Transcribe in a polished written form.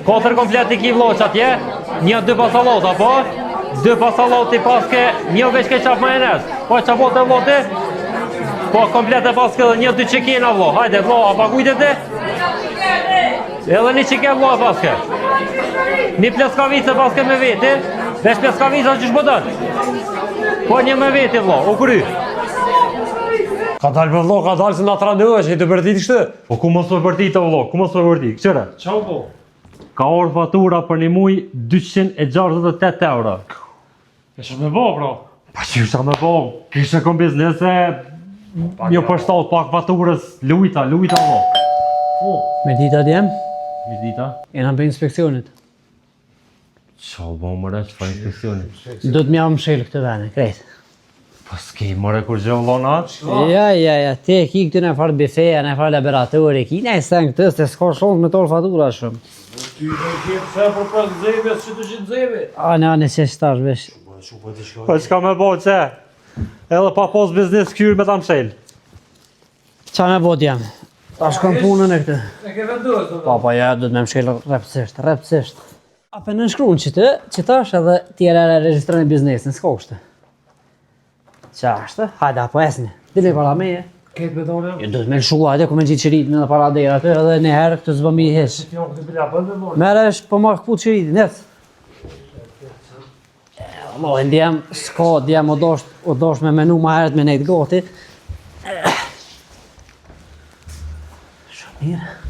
4 komplet i ki vloq atje, 1-2 pasallot, apo? 2 pasallot i paske, 1 veç keqap majonez. Po qapot e vloti? Po komplet e paske dhe 1-2 qikina vlo. Hajde vlo, a pakujte ti? Edhe 1 qike vlo e paske. 1 pleskavice paske me veti, veç pleskavica që shbëdën. Po 1 me veti vlo, u kry. Ka dalë me vlo, ka dalë se nga tranëve që i të bërtit kështë. Po ku mos më bërtit të vlo, ku mos më bërtit, këqëre? Qau po? Ka orë fatura për një muj 268 euro. Kështë me bo, bro? Pa që isha me bo, kështë kom biznese, një përshtat pak faturës, lujta vlo. Me dita djem, Mi dita? e në për inspekcionit. Qa bo mëre, që fa inspeksionit? Do të mja më mshel këtë vene, krejt. Pa s'ki mëre kur gjë vlon atë? Ja, te ki këtë në farë bifeja, në farë laboratori, ki në e sen këtë, se s'ka shumë me tolë fatura shumë. Ty në kjetë se për për zebe, që të gjithë zebe? Ane, që shtash vesh. Pa qka me bo që? Edhe pa pos biznes kyrë me ta mshel. Qa me bo djem? Ta shkon punën e këtë. E ke vendosë, do të? Pa, ja, do të me mshel repësisht. A për në nshkruun që tash edhe tjera registrojnë biznesin, s'ka kështë. Qa është? Hajde, apo esni. Dili para meje. Ketë me dole? Jo, do të me lëshua, hajde, ku me gjitë qëritin edhe para dhejra të, edhe një herë këtë zbëmi i hesh. Ti këtë bila për me morë? Mere është po marrë këput qëritin, net. Allah, e ndjem, s'ka, djem, o dosh me menu ma herët me nejtë gati. Shumë mirë.